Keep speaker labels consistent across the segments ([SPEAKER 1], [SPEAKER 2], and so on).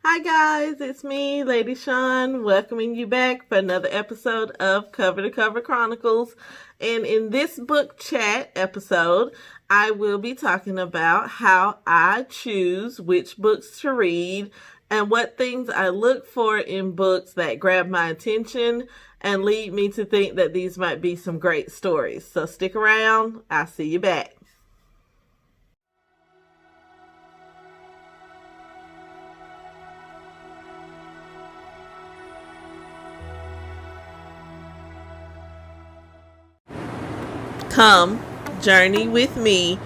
[SPEAKER 1] Hi guys, it's me, Lady Shawn, welcoming you back for another episode of Cover to Cover Chronicles. And in this book chat episode, I will be talking about how I choose which books to read and what things I look for in books that grab my attention and lead me to think that these might be some great stories. So stick around, I'll see you back. Come, journey with me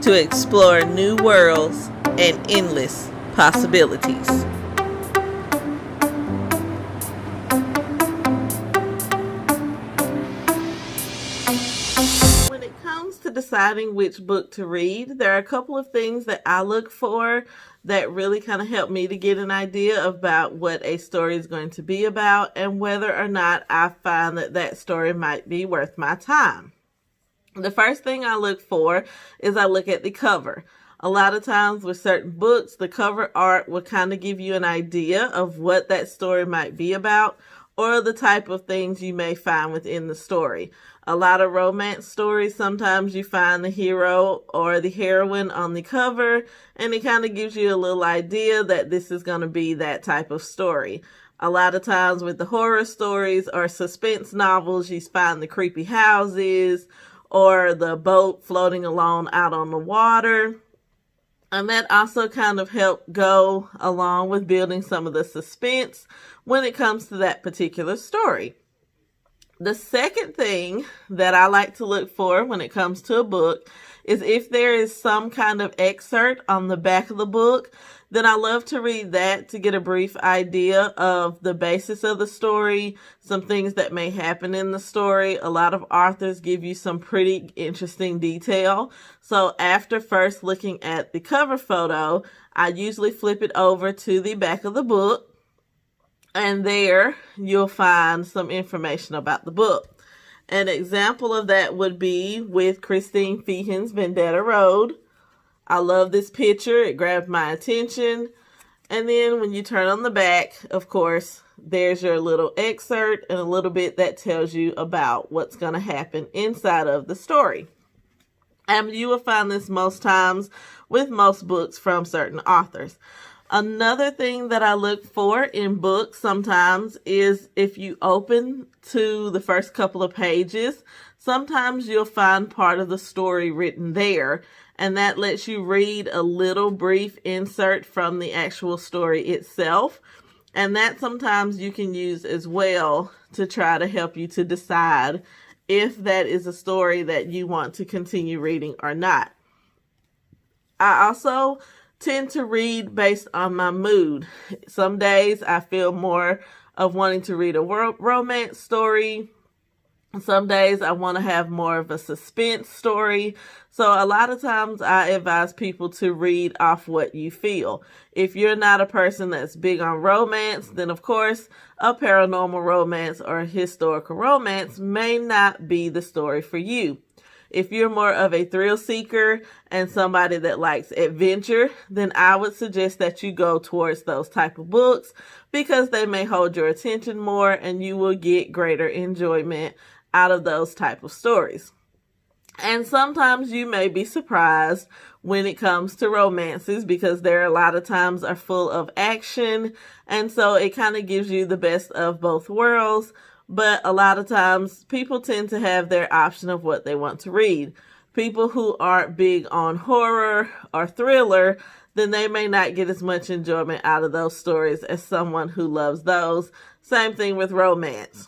[SPEAKER 1] to explore new worlds and endless possibilities. When it comes to deciding which book to read, there are a couple of things that I look for that really kind of help me to get an idea about what a story is going to be about and whether or not I find that that story might be worth my time. The first thing I look for is I look at the cover. A lot of times with certain books, the cover art will kind of give you an idea of what that story might be about or the type of things you may find within the story. A lot of romance stories, sometimes you find the hero or the heroine on the cover, and it kind of gives you a little idea that this is going to be that type of story. A lot of times with the horror stories or suspense novels, you find the creepy houses or the boat floating along out on the water. And that also kind of helped go along with building some of the suspense when it comes to that particular story. The second thing that I like to look for when it comes to a book is if there is some kind of excerpt on the back of the book, then I love to read that to get a brief idea of the basis of the story, some things that may happen in the story. A lot of authors give you some pretty interesting detail. So after first looking at the cover photo, I usually flip it over to the back of the book, and there you'll find some information about the book. An example of that would be with Christine Feehan's Vendetta Road. I love this picture. It grabbed my attention. And then when you turn on the back, of course, there's your little excerpt and a little bit that tells you about what's going to happen inside of the story. And you will find this most times with most books from certain authors. Another thing that I look for in books sometimes is if you open to the first couple of pages, sometimes you'll find part of the story written there, and that lets you read a little brief insert from the actual story itself. And that sometimes you can use as well to try to help you to decide if that is a story that you want to continue reading or not. I also tend to read based on my mood. Some days I feel more of wanting to read a romance story. Some days I want to have more of a suspense story. So a lot of times I advise people to read off what you feel. If you're not a person that's big on romance, then of course a paranormal romance or a historical romance may not be the story for you. If you're more of a thrill seeker and somebody that likes adventure, then I would suggest that you go towards those type of books because they may hold your attention more and you will get greater enjoyment out of those type of stories. And sometimes you may be surprised when it comes to romances because there are a lot of times are full of action, and so it kind of gives you the best of both worlds. But a lot of times people tend to have their option of what they want to read. People who aren't big on horror or thriller, then they may not get as much enjoyment out of those stories as someone who loves those. Same thing with romance.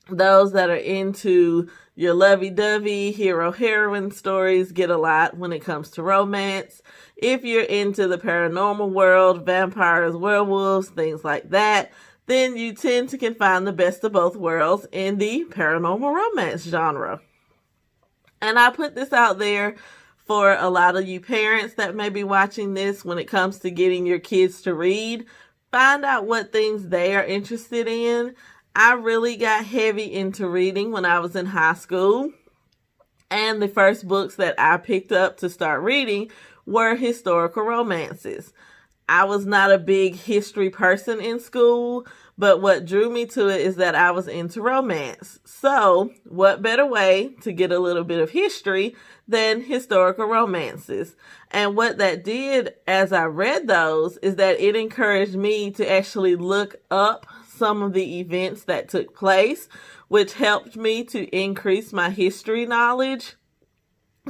[SPEAKER 1] Those that are into your lovey-dovey hero-heroine stories get a lot when it comes to romance. If you're into the paranormal world, vampires, werewolves, things like that, then you tend to can find the best of both worlds in the paranormal romance genre. And I put this out there for a lot of you parents that may be watching this when it comes to getting your kids to read. Find out what things they are interested in. I really got heavy into reading when I was in high school. And the first books that I picked up to start reading were historical romances. I was not a big history person in school, but what drew me to it is that I was into romance. So, what better way to get a little bit of history than historical romances? And what that did as I read those is that it encouraged me to actually look up some of the events that took place, which helped me to increase my history knowledge,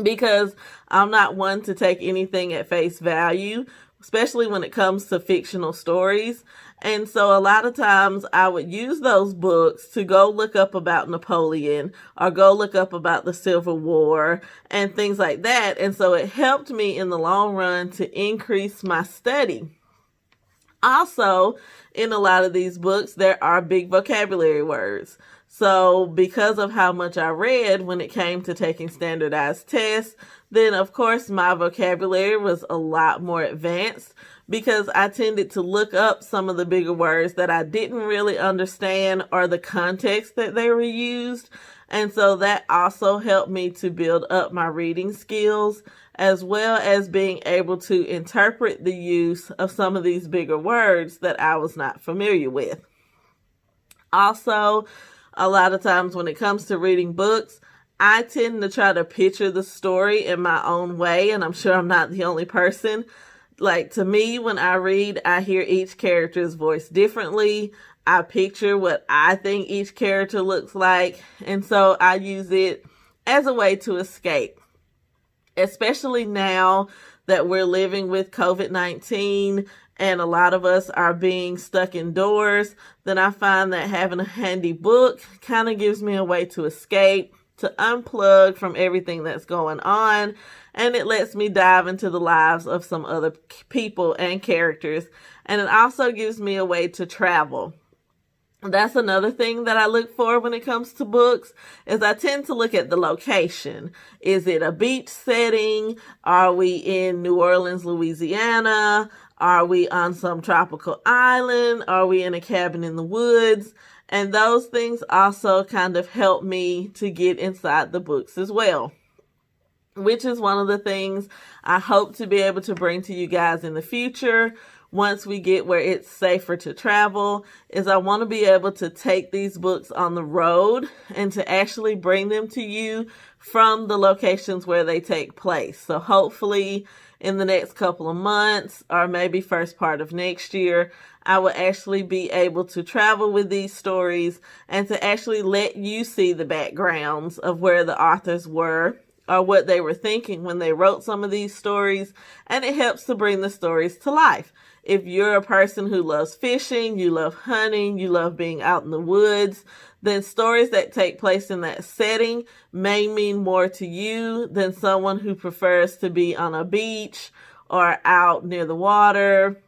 [SPEAKER 1] because I'm not one to take anything at face value, especially when it comes to fictional stories. And so a lot of times I would use those books to go look up about Napoleon or go look up about the Civil War and things like that. And so it helped me in the long run to increase my study. Also, in a lot of these books, there are big vocabulary words. So because of how much I read when it came to taking standardized tests, then of course my vocabulary was a lot more advanced, because I tended to look up some of the bigger words that I didn't really understand or the context that they were used. And so that also helped me to build up my reading skills, as well as being able to interpret the use of some of these bigger words that I was not familiar with. Also, a lot of times when it comes to reading books, I tend to try to picture the story in my own way, and I'm sure I'm not the only person. Like, to me, when I read, I hear each character's voice differently. I picture what I think each character looks like, and so I use it as a way to escape. Especially now that we're living with COVID-19 and a lot of us are being stuck indoors, then I find that having a handy book kind of gives me a way to escape, to unplug from everything that's going on, and it lets me dive into the lives of some other people and characters, and it also gives me a way to travel. That's another thing that I look for when it comes to books, is I tend to look at the location. Is it a beach setting? Are we in New Orleans, Louisiana? Are we on some tropical island? Are we in a cabin in the woods? And those things also kind of help me to get inside the books as well, which is one of the things I hope to be able to bring to you guys in the future. Once we get where it's safer to travel, is I want to be able to take these books on the road and to actually bring them to you from the locations where they take place. So hopefully in the next couple of months, or maybe first part of next year, I will actually be able to travel with these stories and to actually let you see the backgrounds of where the authors were or what they were thinking when they wrote some of these stories, and it helps to bring the stories to life. If you're a person who loves fishing, you love hunting, you love being out in the woods, then stories that take place in that setting may mean more to you than someone who prefers to be on a beach or out near the water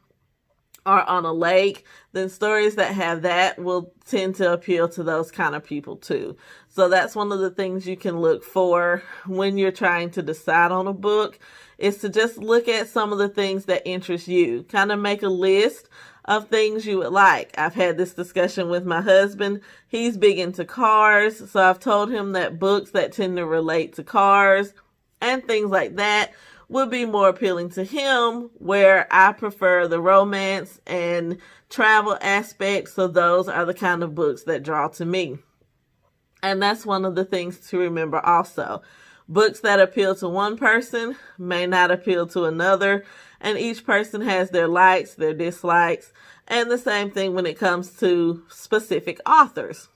[SPEAKER 1] or on a lake. Then stories that have that will tend to appeal to those kind of people too. So that's one of the things you can look for when you're trying to decide on a book, is to just look at some of the things that interest you. Kind of make a list of things you would like. I've had this discussion with my husband. He's big into cars, so I've told him that books that tend to relate to cars and things like that would be more appealing to him, where I prefer the romance and travel aspects. So those are the kind of books that draw to me. And that's one of the things to remember also. Books that appeal to one person may not appeal to another, and each person has their likes, their dislikes, and the same thing when it comes to specific authors.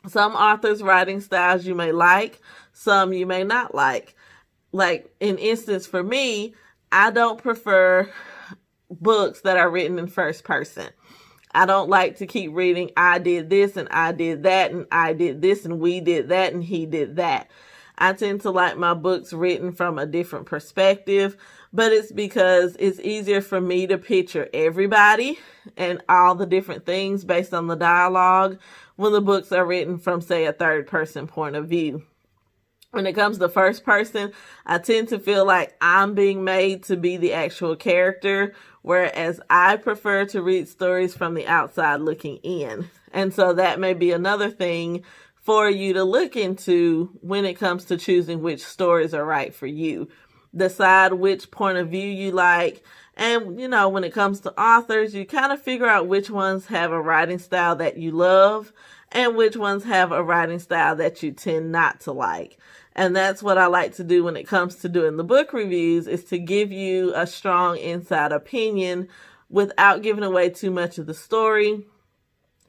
[SPEAKER 1] Some authors' writing styles you may like, some you may not like. Like, in instance for me, I don't prefer books that are written in first person. I don't like to keep reading, I did this and I did that and I did this and we did that and he did that. I tend to like my books written from a different perspective, but it's because it's easier for me to picture everybody and all the different things based on the dialogue when the books are written from, say, a third person point of view. When it comes to first person, I tend to feel like I'm being made to be the actual character, whereas I prefer to read stories from the outside looking in. And so that may be another thing for you to look into when it comes to choosing which stories are right for you. Decide which point of view you like And, when it comes to authors, you kind of figure out which ones have a writing style that you love and which ones have a writing style that you tend not to like. And that's what I like to do when it comes to doing the book reviews, is to give you a strong inside opinion without giving away too much of the story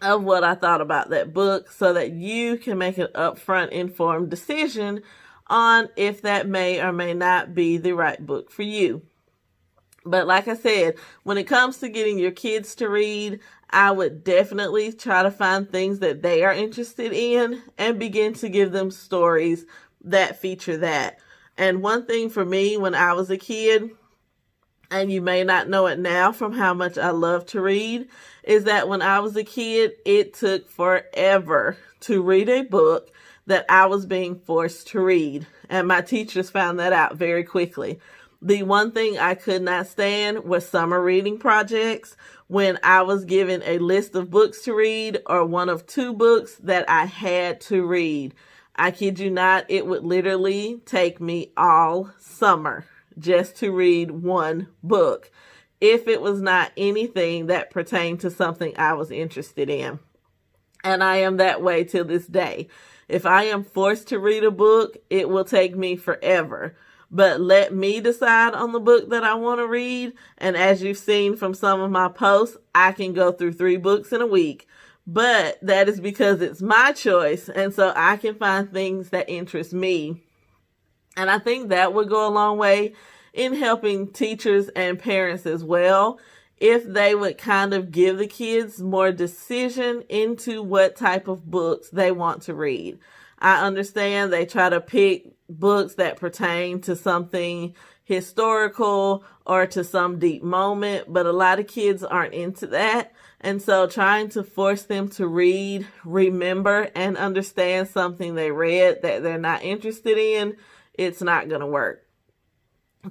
[SPEAKER 1] of what I thought about that book, so that you can make an upfront informed decision on if that may or may not be the right book for you. But like I said, when it comes to getting your kids to read, I would definitely try to find things that they are interested in and begin to give them stories that feature that. And one thing for me when I was a kid, and you may not know it now from how much I love to read, is that when I was a kid, it took forever to read a book that I was being forced to read. And my teachers found that out very quickly. The one thing I could not stand was summer reading projects, when I was given a list of books to read or one of 2 books that I had to read. I kid you not, it would literally take me all summer just to read one book, if it was not anything that pertained to something I was interested in. And I am that way till this day. If I am forced to read a book, it will take me forever. But let me decide on the book that I want to read. And as you've seen from some of my posts, I can go through 3 books in a week. But that is because it's my choice. And so I can find things that interest me. And I think that would go a long way in helping teachers and parents as well, if they would kind of give the kids more decision into what type of books they want to read. I understand they try to pick books that pertain to something historical or to some deep moment, but a lot of kids aren't into that. And so trying to force them to read, remember, and understand something they read that they're not interested in, it's not going to work.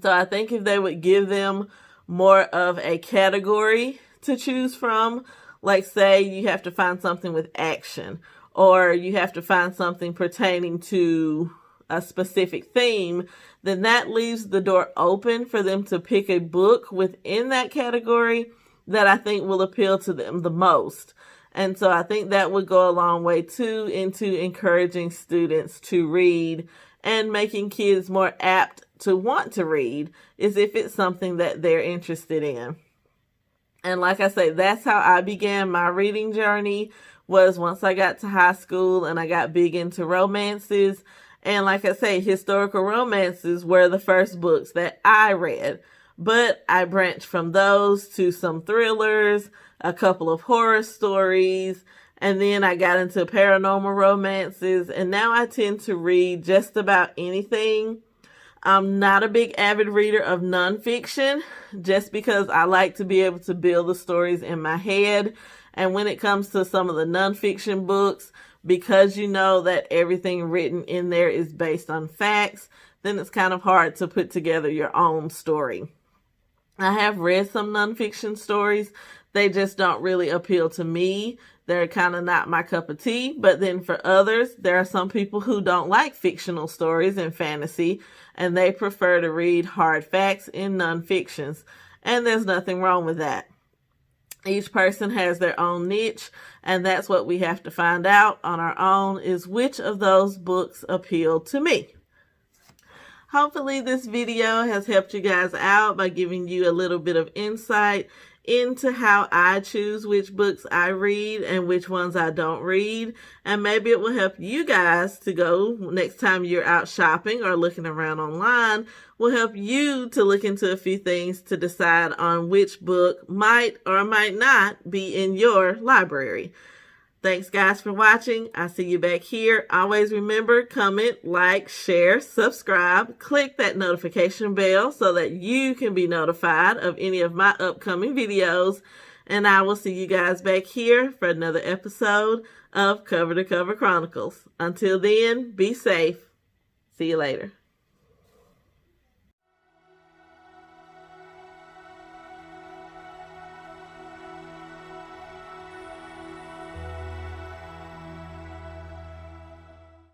[SPEAKER 1] So I think if they would give them more of a category to choose from, like say you have to find something with action, or you have to find something pertaining to a specific theme, then that leaves the door open for them to pick a book within that category that I think will appeal to them the most. And so I think that would go a long way too into encouraging students to read and making kids more apt to want to read, is if it's something that they're interested in. And like I say, that's how I began my reading journey, was once I got to high school and I got big into romances. And like I say, historical romances were the first books that I read. But I branched from those to some thrillers, a couple of horror stories, and then I got into paranormal romances. And now I tend to read just about anything. I'm not a big avid reader of nonfiction, just because I like to be able to build the stories in my head. And when it comes to some of the nonfiction books, because you know that everything written in there is based on facts, then it's kind of hard to put together your own story. I have read some nonfiction stories. They just don't really appeal to me. They're kind of not my cup of tea. But then for others, there are some people who don't like fictional stories and fantasy, and they prefer to read hard facts in nonfictions. And there's nothing wrong with that. Each person has their own niche, and that's what we have to find out on our own, is which of those books appeal to me. Hopefully this video has helped you guys out by giving you a little bit of insight into how I choose which books I read and which ones I don't read. And maybe it will help you guys to go next time you're out shopping or looking around online, will help you to look into a few things to decide on which book might or might not be in your library. Thanks guys for watching. I'll see you back here. Always remember, comment, like, share, subscribe, click that notification bell so that you can be notified of any of my upcoming videos. And I will see you guys back here for another episode of Cover to Cover Chronicles. Until then, be safe. See you later.